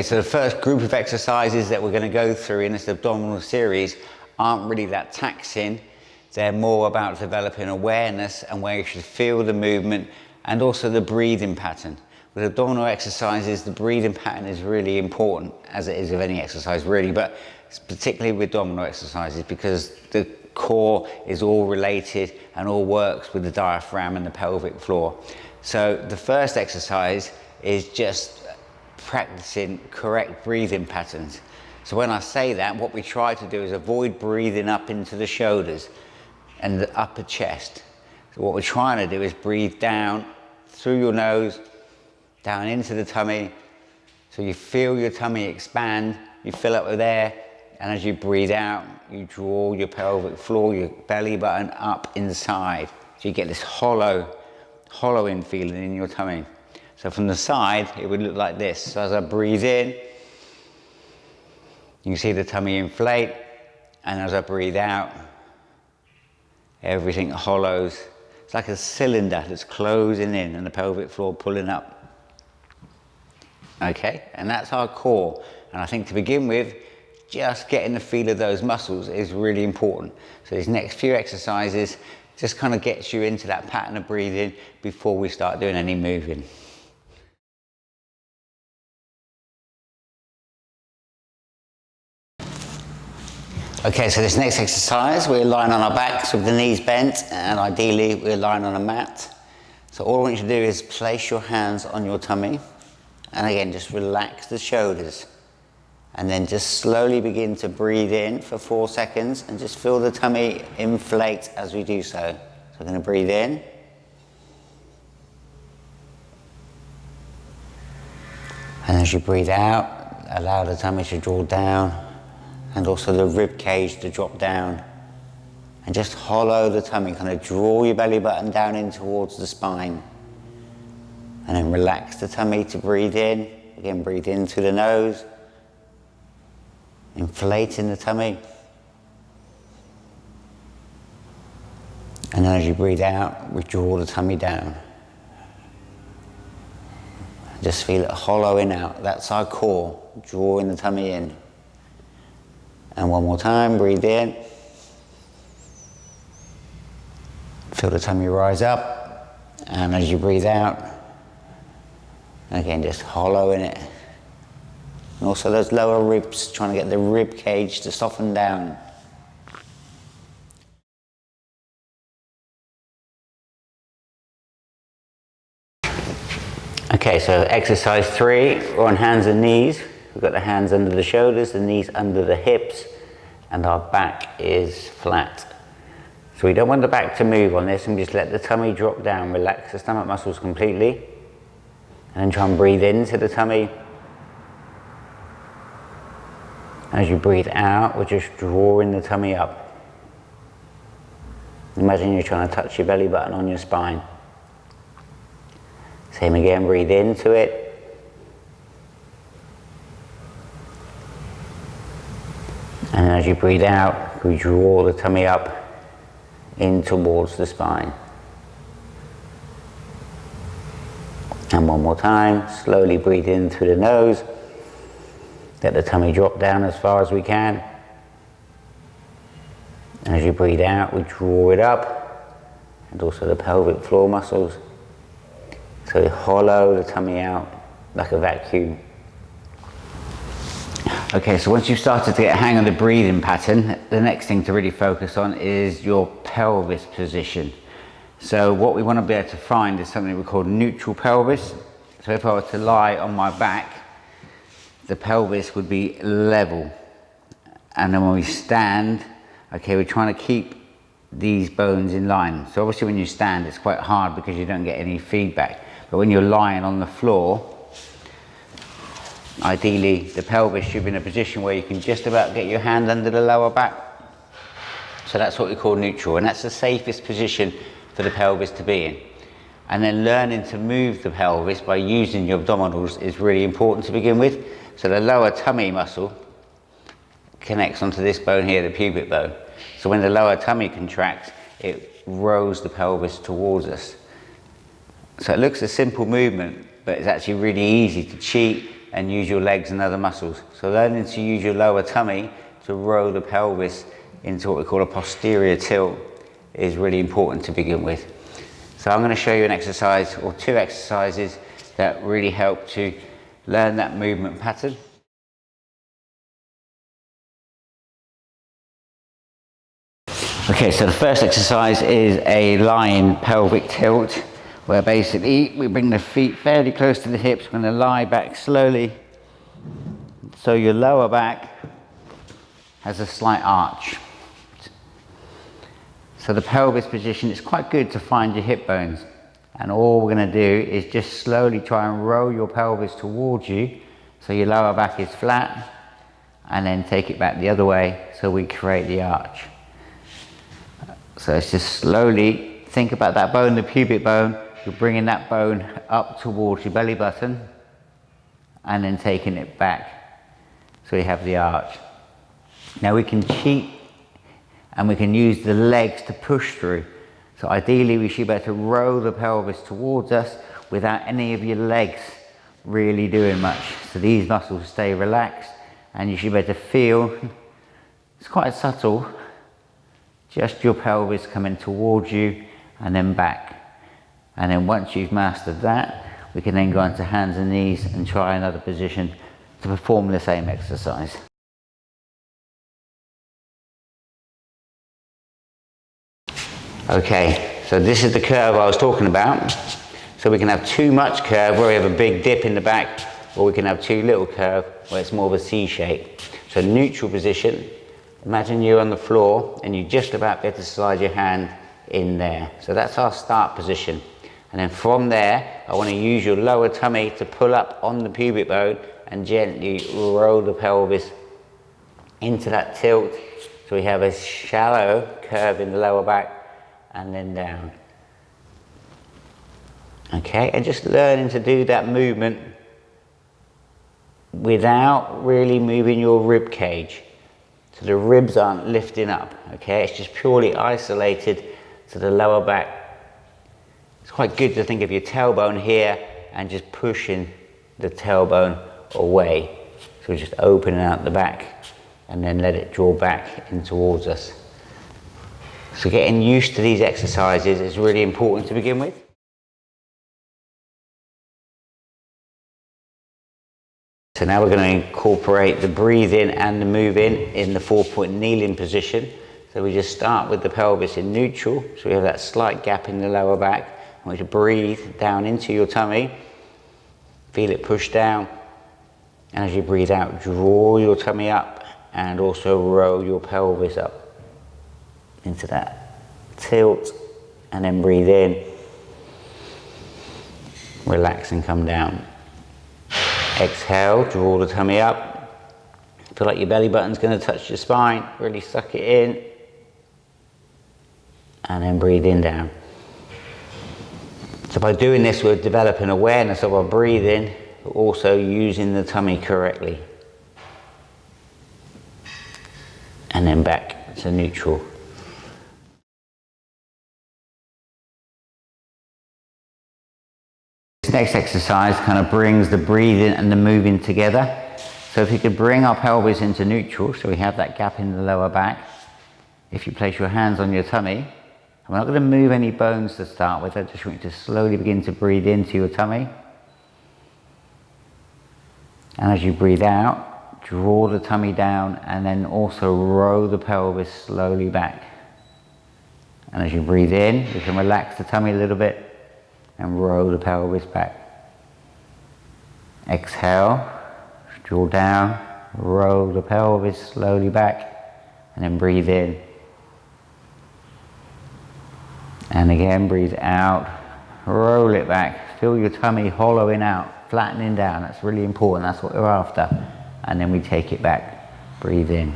So the first group of exercises that we're going to go through in this abdominal series aren't really that taxing. They're more about developing awareness and where you should feel the movement and also the breathing pattern. With abdominal exercises, the breathing pattern is really important, as it is with any exercise really, but particularly with abdominal exercises because the core is all related and all works with the diaphragm and the pelvic floor. So the first exercise is just practicing correct breathing patterns. So when I say that, what we try to do is avoid breathing up into the shoulders and the upper chest. So what we're trying to do is breathe down through your nose, down into the tummy, so you feel your tummy expand, you fill up with air, and as you breathe out, you draw your pelvic floor, your belly button up inside. So you get this hollowing feeling in your tummy. So from the side, it would look like this. So as I breathe in, you can see the tummy inflate, and as I breathe out, everything hollows. It's like a cylinder that's closing in and the pelvic floor pulling up. Okay, and that's our core. And I think to begin with, just getting the feel of those muscles is really important. So these next few exercises just kind of gets you into that pattern of breathing before we start doing any moving. Okay, so this next exercise, we're lying on our backs with the knees bent, and ideally we're lying on a mat. So all I want you to do is place your hands on your tummy, and again, just relax the shoulders. And then just slowly begin to breathe in for 4 seconds, and just feel the tummy inflate as we do so. So we're going to breathe in. And as you breathe out, allow the tummy to draw down, and also the rib cage to drop down, and just hollow the tummy, kind of draw your belly button down in towards the spine, and then relax the tummy to breathe in. Again, breathe in through the nose, inflating the tummy, and then as you breathe out, withdraw the tummy down. Just feel it hollowing out. That's our core, drawing the tummy in. And one more time, breathe in. Feel the tummy rise up. And as you breathe out, again, just hollowing it. And also those lower ribs, trying to get the rib cage to soften down. Okay, so exercise 3, we're on hands and knees. We've got the hands under the shoulders, the knees under the hips, and our back is flat. So we don't want the back to move on this, and just let the tummy drop down, relax the stomach muscles completely, and then try and breathe into the tummy. As you breathe out, we're just drawing the tummy up. Imagine you're trying to touch your belly button on your spine. Same again, breathe into it. And as you breathe out, we draw the tummy up in towards the spine. And one more time, slowly breathe in through the nose. Let the tummy drop down as far as we can. And as you breathe out, we draw it up, and also the pelvic floor muscles. So we hollow the tummy out like a vacuum. Okay, so once you've started to get a hang of the breathing pattern, the next thing to really focus on is your pelvis position. So what we want to be able to find is something we call neutral pelvis. So if I were to lie on my back, the pelvis would be level. And then when we stand, okay, we're trying to keep these bones in line. So obviously when you stand, it's quite hard because you don't get any feedback. But when you're lying on the floor, ideally the pelvis should be in a position where you can just about get your hand under the lower back. So that's what we call neutral, and that's the safest position for the pelvis to be in. And then learning to move the pelvis by using your abdominals is really important to begin with. So the lower tummy muscle connects onto this bone here, the pubic bone. So when the lower tummy contracts, it rolls the pelvis towards us. So it looks a simple movement, but it's actually really easy to cheat and use your legs and other muscles. So learning to use your lower tummy to row the pelvis into what we call a posterior tilt is really important to begin with. So I'm going to show you an exercise or two exercises that really help to learn that movement pattern. Okay, so the first exercise is a lying pelvic tilt, where basically we bring the feet fairly close to the hips. We're going to lie back slowly, so your lower back has a slight arch. So the pelvis position is quite good to find your hip bones. And all we're going to do is just slowly try and roll your pelvis towards you, so your lower back is flat, and then take it back the other way so we create the arch. So it's just slowly, think about that bone, the pubic bone. You're bringing that bone up towards your belly button and then taking it back so you have the arch. Now we can cheat and we can use the legs to push through. So ideally we should be able to roll the pelvis towards us without any of your legs really doing much. So these muscles stay relaxed and you should be able to feel, it's quite subtle, just your pelvis coming towards you and then back. And then once you've mastered that, we can then go into hands and knees and try another position to perform the same exercise. Okay, so this is the curve I was talking about. So we can have too much curve where we have a big dip in the back, or we can have too little curve where it's more of a C shape. So neutral position. Imagine you're on the floor and you just about be able to slide your hand in there. So that's our start position. And then from there, I want to use your lower tummy to pull up on the pubic bone and gently roll the pelvis into that tilt. So we have a shallow curve in the lower back and then down. Okay, and just learning to do that movement without really moving your rib cage. So the ribs aren't lifting up, okay? It's just purely isolated to the lower back. It's quite good to think of your tailbone here and just pushing the tailbone away. So we're just opening out the back and then let it draw back in towards us. So getting used to these exercises is really important to begin with. So now we're going to incorporate the breathing and the moving in the 4-point kneeling position. So we just start with the pelvis in neutral, so we have that slight gap in the lower back. I want you to breathe down into your tummy, feel it push down, and as you breathe out, draw your tummy up and also roll your pelvis up into that tilt, and then breathe in, relax and come down. Exhale, draw the tummy up. Feel like your belly button's going to touch your spine. Really suck it in. And then breathe in down. So by doing this, we're developing awareness of our breathing, but also using the tummy correctly. And then back to neutral. This next exercise kind of brings the breathing and the moving together. So if you could bring our pelvis into neutral, so we have that gap in the lower back. If you place your hands on your tummy, I'm not going to move any bones to start with. I just want you to slowly begin to breathe into your tummy. And as you breathe out, draw the tummy down and then also roll the pelvis slowly back. And as you breathe in, you can relax the tummy a little bit and roll the pelvis back. Exhale, draw down, roll the pelvis slowly back, and then breathe in. And again, breathe out, roll it back, feel your tummy hollowing out, flattening down. That's really important, that's what we're after. And then we take it back, breathe in.